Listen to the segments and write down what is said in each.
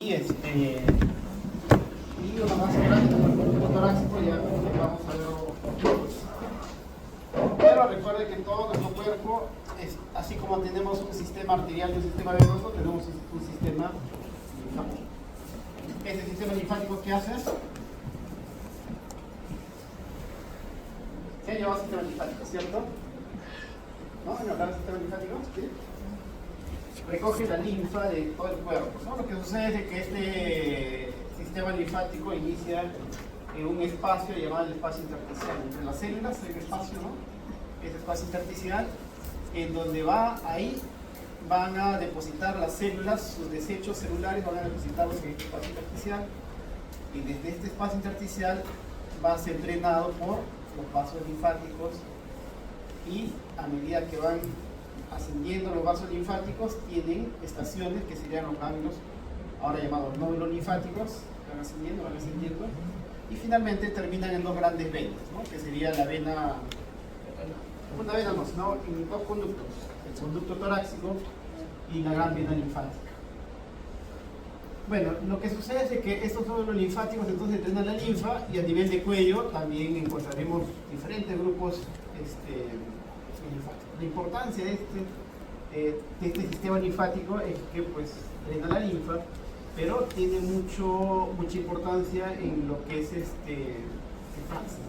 Y una más grande como el conducto torácico, ya vamos a verlo. Pero recuerde que todo nuestro cuerpo, así como tenemos un sistema arterial y un sistema venoso, tenemos un sistema linfático. Este sistema linfático, ¿qué hace? Se llama sistema linfático, ¿cierto? ¿No? ¿En hablar del sistema linfático? ¿Sí? Recoge la linfa de todo el cuerpo, ¿no? Lo que sucede es que este sistema linfático inicia en un espacio llamado el espacio intersticial. Entre las células hay un espacio, ¿no? Ese espacio intersticial, en donde ahí van a depositar las células, sus desechos celulares van a depositarlos en este espacio intersticial, y desde este espacio intersticial va a ser drenado por los vasos linfáticos, y a medida que van ascendiendo los vasos linfáticos, tienen estaciones que serían los ganglios, ahora llamados nódulos linfáticos, van ascendiendo, y finalmente terminan en dos grandes venas, ¿no? Que sería la vena, una vena no, sino en dos conductos, el conducto torácico y la gran vena linfática. Bueno, lo que sucede es que estos nódulos linfáticos entonces drenan la linfa, y a nivel de cuello también encontraremos diferentes grupos linfáticos. La importancia de este sistema linfático es que pues drena la linfa, pero tiene mucha importancia en lo que es el cáncer,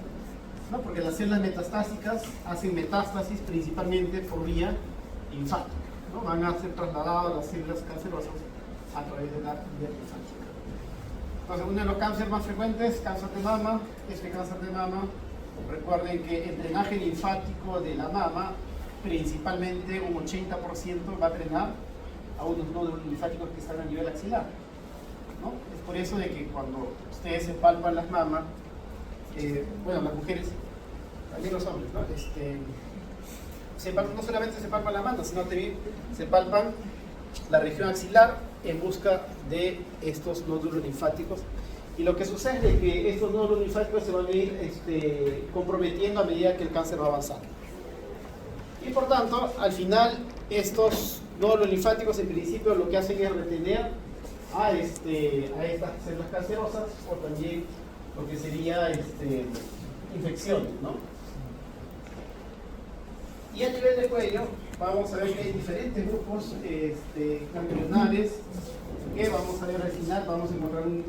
¿no? Porque las células metastásicas hacen metástasis principalmente por vía linfática, ¿no? Van a ser trasladadas las células cancerosas a través de la vía linfática. Entonces, uno de los cánceres más frecuentes, cáncer de mama. Este cáncer de mama, recuerden que el drenaje linfático de la mama, principalmente un 80% va a drenar a unos nódulos linfáticos que están a nivel axilar, ¿no? Es por eso de que cuando ustedes se palpan las mamas, bueno, las mujeres, también los hombres, ¿no? No solamente se palpan las manos, sino también se palpan la región axilar en busca de estos nódulos linfáticos. Y lo que sucede es que estos nódulos linfáticos se van a ir comprometiendo a medida que el cáncer va avanzando. Y por tanto, al final, estos nódulos linfáticos en principio lo que hacen es retener a estas células cancerosas, o también lo que sería infecciones, ¿no? Y a nivel de cuello, vamos a ver que hay diferentes grupos ganglionales, que vamos a ver al final, vamos a encontrar una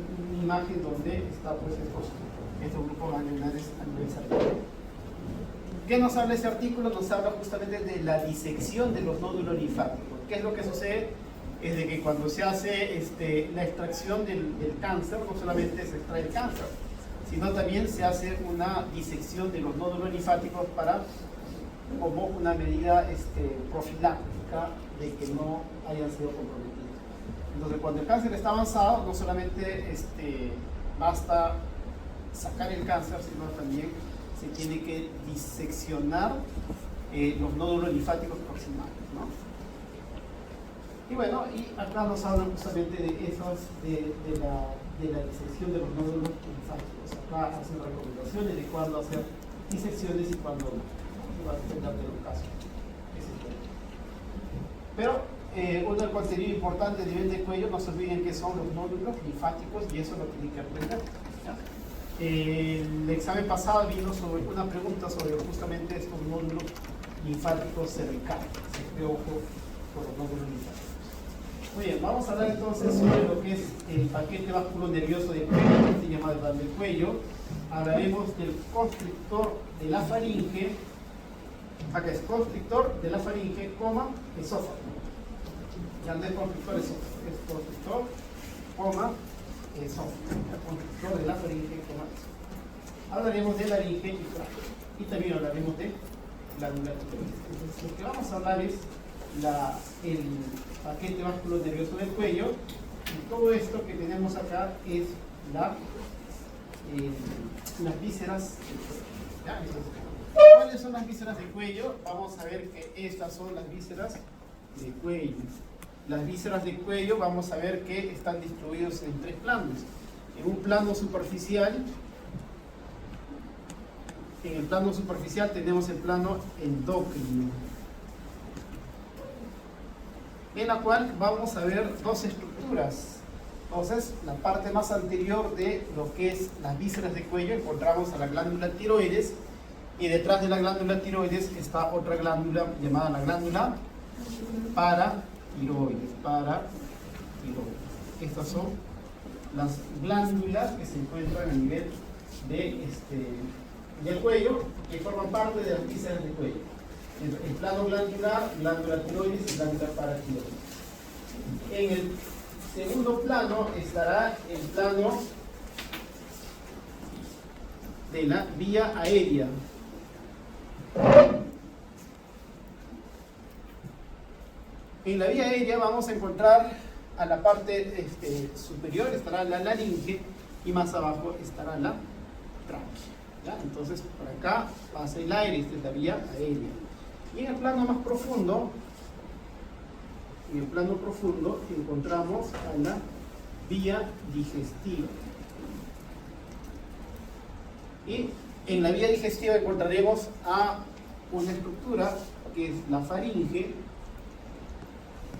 imagen donde está pues estos grupos ganglionales a nivel cerebral. ¿Qué nos habla ese artículo? Nos habla justamente de la disección de los nódulos linfáticos. ¿Qué es lo que sucede? Es de que cuando se hace la extracción del cáncer, no solamente se extrae el cáncer, sino también se hace una disección de los nódulos linfáticos como una medida profiláctica de que no hayan sido comprometidos. Entonces, cuando el cáncer está avanzado, no solamente basta sacar el cáncer, sino también se tiene que diseccionar los nódulos linfáticos proximales, ¿no? Y bueno, y acá nos hablan justamente de la disección de los nódulos linfáticos. Acá hacen recomendaciones de cuándo hacer disecciones y cuándo no. Va a depender de los casos. Pero otro contenido importante a nivel de cuello, no se olviden que son los nódulos linfáticos, y eso lo tienen que aprender, ¿ya? El examen pasado vino sobre una pregunta sobre justamente estos nódulos linfáticos cervicales. Siempre ojo por los nódulos linfáticos. Muy bien, vamos a hablar entonces sobre lo que es el paquete vasculonervioso del cuello, que se llama el del cuello. Hablaremos del constrictor de la faringe. Acá es constrictor de la faringe, esófago. Ya no es constrictor esófago, es constrictor, esófago. Constrictor de la faringe, esófago. Hablaremos de laringe y tráqueo. Y también hablaremos de glándula tiroides. Entonces, lo que vamos a hablar es el paquete vasculonervioso del cuello, y todo esto que tenemos acá es las vísceras del cuello. ¿Ya? Entonces, ¿cuáles son las vísceras del cuello? Vamos a ver que estas son las vísceras del cuello. Las vísceras del cuello vamos a ver que están distribuidos en tres planos. En un plano superficial, tenemos el plano endocrino, en la cual vamos a ver dos estructuras Entonces, la parte más anterior de lo que es las vísceras de cuello, encontramos a la glándula tiroides, y detrás de la glándula tiroides está otra glándula llamada la glándula paratiroides. Estas son las glándulas que se encuentran a nivel del cuello, que forman parte de las vísceras del cuello. El plano glandular, glándula tiroides y glándula paratiroides. En el segundo plano estará el plano de la vía aérea. En la vía aérea vamos a encontrar a la parte superior estará la laringe y más abajo estará la tráquea. ¿Ya? Entonces por acá pasa el aire, esta es la vía aérea. Y en el plano más profundo, encontramos a la vía digestiva. Y en la vía digestiva encontraremos a una estructura que es la faringe.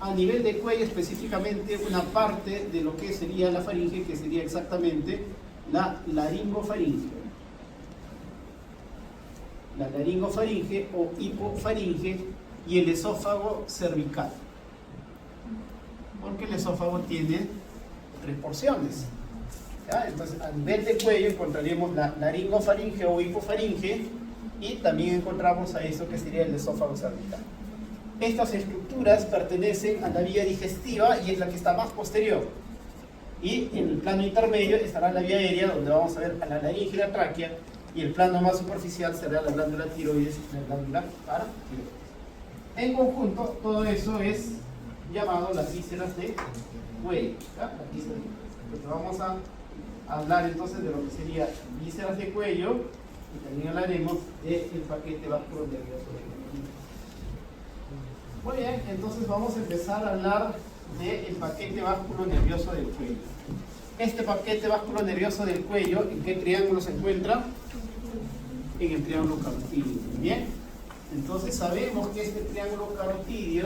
A nivel de cuello específicamente una parte de lo que sería la faringe, que sería exactamente la laringofaringe. La laringofaringe o hipofaringe y el esófago cervical. Porque el esófago tiene 3 porciones. ¿Ya? Entonces, a nivel de cuello encontraremos la laringofaringe o hipofaringe y también encontramos a eso que sería el esófago cervical. Estas estructuras pertenecen a la vía digestiva y es la que está más posterior. Y en el plano intermedio estará la vía aérea, donde vamos a ver a la laringe y la tráquea, y el plano más superficial será la glándula tiroides y la glándula paratiroides. En conjunto, todo eso es llamado las vísceras de cuello. Entonces vamos a hablar entonces de lo que sería vísceras de cuello y también hablaremos del paquete vasculonervioso del cuello. Muy bien, entonces vamos a empezar a hablar del paquete vasculonervioso del cuello. Este paquete vasculonervioso del cuello, ¿en qué triángulo se encuentra? En el triángulo carotidio. Bien, entonces sabemos que este triángulo carotidio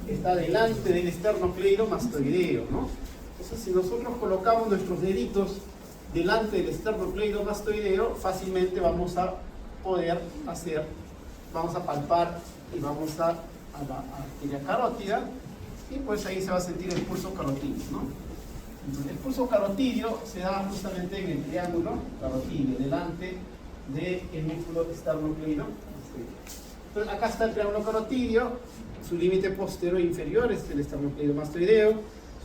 está delante del esternocleidomastoideo, ¿no? Entonces, si nosotros colocamos nuestros deditos delante del esternocleidomastoideo, fácilmente vamos a poder vamos a palpar y vamos a la arteria carótida, y pues ahí se va a sentir el pulso carotidio, ¿no? Entonces, el pulso carotidio se da justamente en el triángulo carotidio, delante del músculo esternocleidomastoideo. Entonces, acá está el triángulo carotidio, su límite posterior e inferior es el esternocleidomastoideo,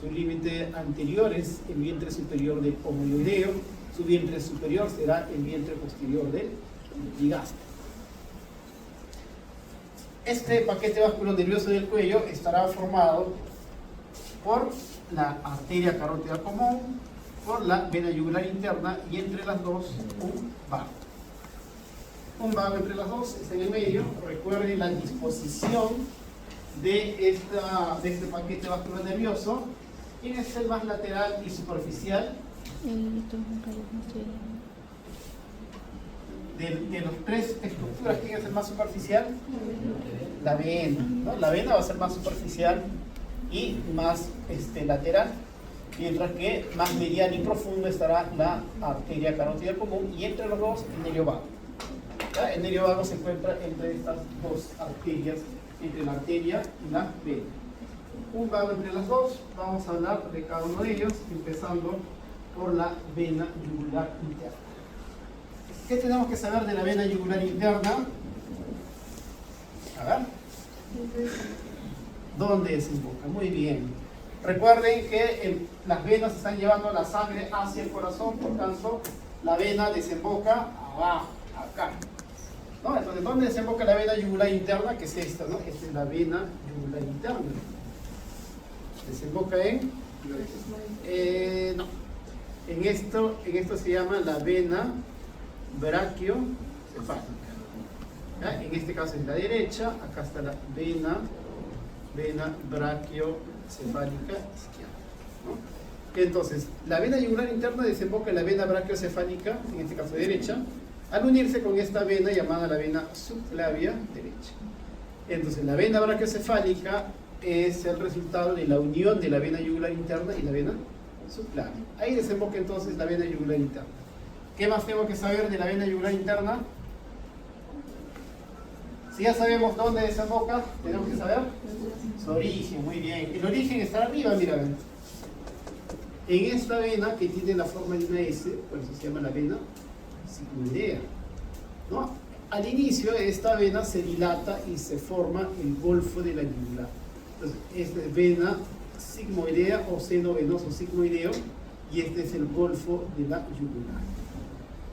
su límite anterior es el vientre superior del omoioideo, su vientre superior será el vientre posterior del ligastro. Este paquete vasculonervioso del cuello estará formado por la arteria carótida común, por la vena yugular interna y entre las dos un vago. Un vago entre las dos está en el medio. Recuerden la disposición de este paquete vasculonervioso. ¿Quién es el más lateral y superficial? De los 3 estructuras, ¿quién es el más superficial? La vena, ¿no? La vena va a ser más superficial y más lateral, mientras que más medial y profundo estará la arteria carótida común, y entre los dos el nervio vago. ¿Ya? El nervio vago se encuentra entre estas dos arterias, entre la arteria y la vena. Un vago entre las dos, vamos a hablar de cada uno de ellos, empezando por la vena yugular interna. ¿Qué tenemos que saber de la vena yugular interna? A ver. ¿Dónde desemboca? Muy bien. Recuerden que las venas están llevando la sangre hacia el corazón, por tanto, la vena desemboca abajo, acá. ¿No? Entonces, ¿dónde desemboca la vena yugular interna? Que es esta, ¿no? Esta es la vena yugular interna. Desemboca en... no. En esto se llama la vena brachiocefálica. ¿Ya? En este caso es la derecha, acá está la vena brachiocefálica izquierda, ¿no? Entonces, la vena yugular interna desemboca en la vena brachiocefálica, en este caso derecha, al unirse con esta vena llamada la vena subclavia derecha. Entonces, la vena brachiocefálica es el resultado de la unión de la vena yugular interna y la vena subclavia. Ahí desemboca entonces la vena yugular interna. ¿Qué más tengo que saber de la vena yugular interna? Si ya sabemos dónde desemboca, tenemos que saber su origen. Muy bien. El origen está arriba, mira, ven. En esta vena que tiene la forma de una S, por eso se llama la vena sigmoidea, ¿no? Al inicio esta vena se dilata y se forma el golfo de la yugular. Entonces, esta es vena sigmoidea o seno venoso sigmoideo, y este es el golfo de la yugular.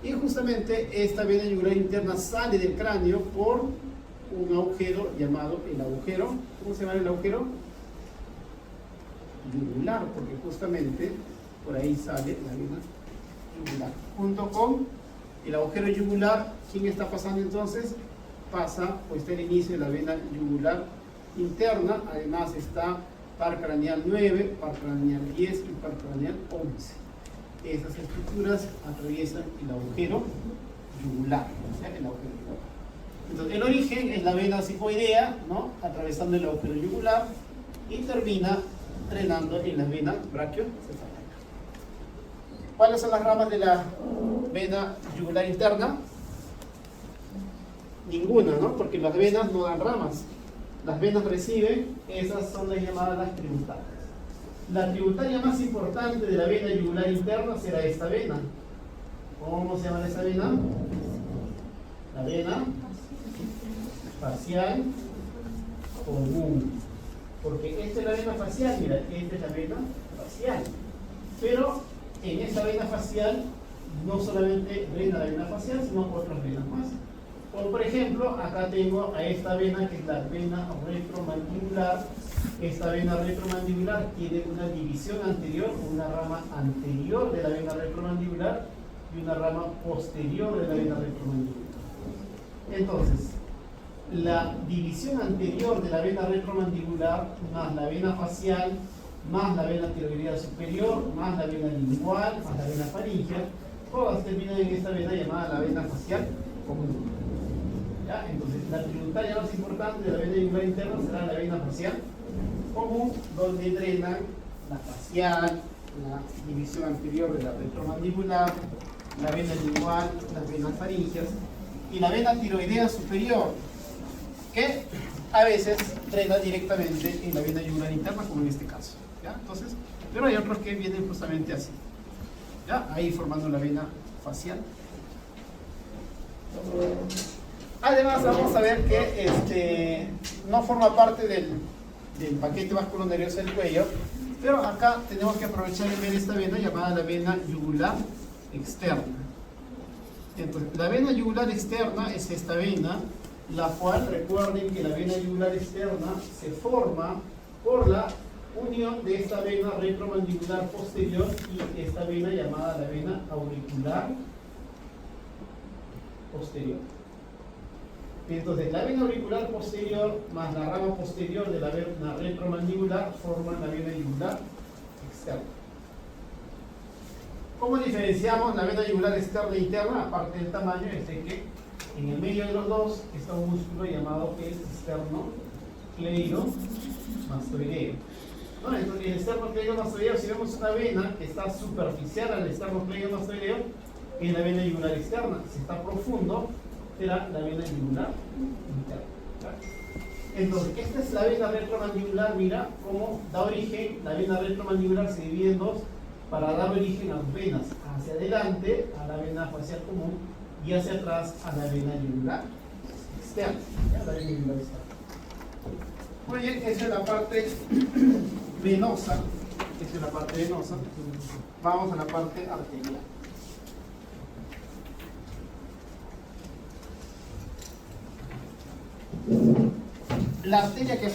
Y justamente esta vena yugular interna sale del cráneo por un agujero llamado el agujero. ¿Cómo se llama el agujero? Yugular, porque justamente por ahí sale la vena yugular. Junto con el agujero yugular, ¿quién está pasando entonces? Pasa, pues está el inicio de la vena yugular interna. Además está par craneal 9, par craneal 10 y par craneal 11. Esas estructuras atraviesan el agujero yugular, o sea, el agujero yugular. Entonces, el origen es la vena sigmoidea, ¿no? Atravesando el agujero yugular y termina drenando en la vena brachiocefálica. ¿Cuáles son las ramas de la vena yugular interna? Ninguna, ¿no? Porque las venas no dan ramas. Las venas reciben, esas son las llamadas las tributarias. La tributaria más importante de la vena yugular interna será esta vena. ¿Cómo se llama esa vena? La vena facial común. Porque esta es la vena facial, mira, esta es la vena facial. Pero en esta vena facial no solamente drena la vena facial, sino otras venas más. Como por ejemplo, acá tengo a esta vena que es la vena retromandibular. Esta vena retromandibular tiene una división anterior, una rama anterior de la vena retromandibular y una rama posterior de la vena retromandibular. Entonces, la división anterior de la vena retromandibular más la vena facial más la vena tiroidea superior más la vena lingual más la vena faríngea, todas terminan en esta vena llamada la vena facial común. ¿Ya? Entonces, la tributaria más importante de la vena yugular interna será la vena facial común, donde drenan la facial, la división anterior de la retromandibular, la vena lingual, las venas faríngeas y la vena tiroidea superior, que a veces drena directamente en la vena yugular interna, como en este caso. ¿Ya? Entonces, pero hay otros que vienen justamente así, ¿ya? Ahí formando la vena facial. Además, vamos a ver que no forma parte del paquete vasculonervioso del cuello, pero acá tenemos que aprovechar y ver esta vena llamada la vena yugular externa. Entonces, la vena yugular externa es esta vena, la cual, recuerden que la vena yugular externa se forma por la unión de esta vena retromandibular posterior y esta vena llamada la vena auricular posterior. Entonces, la vena auricular posterior más la rama posterior de la vena retromandibular forman la vena yugular externa. ¿Cómo diferenciamos la vena yugular externa e interna? Aparte del tamaño, es de que en el medio de los dos está un músculo llamado que es esternocleidomastoideo. ¿No? Entonces, el esternocleidomastoideo, si vemos una vena que está superficial al esternocleidomastoideo, es la vena yugular externa. Si está profundo, será la vena yugular interna. Entonces, esta es la vena retromandibular. Mira cómo da origen, la vena retromandibular se divide en dos para dar origen a dos venas, hacia adelante a la vena facial común y hacia atrás a la vena yugular externa. ¿Ya? La vena yugular externa. Muy bien, esa es la parte venosa. Esa es la parte venosa. Vamos a la parte arterial. La arteria que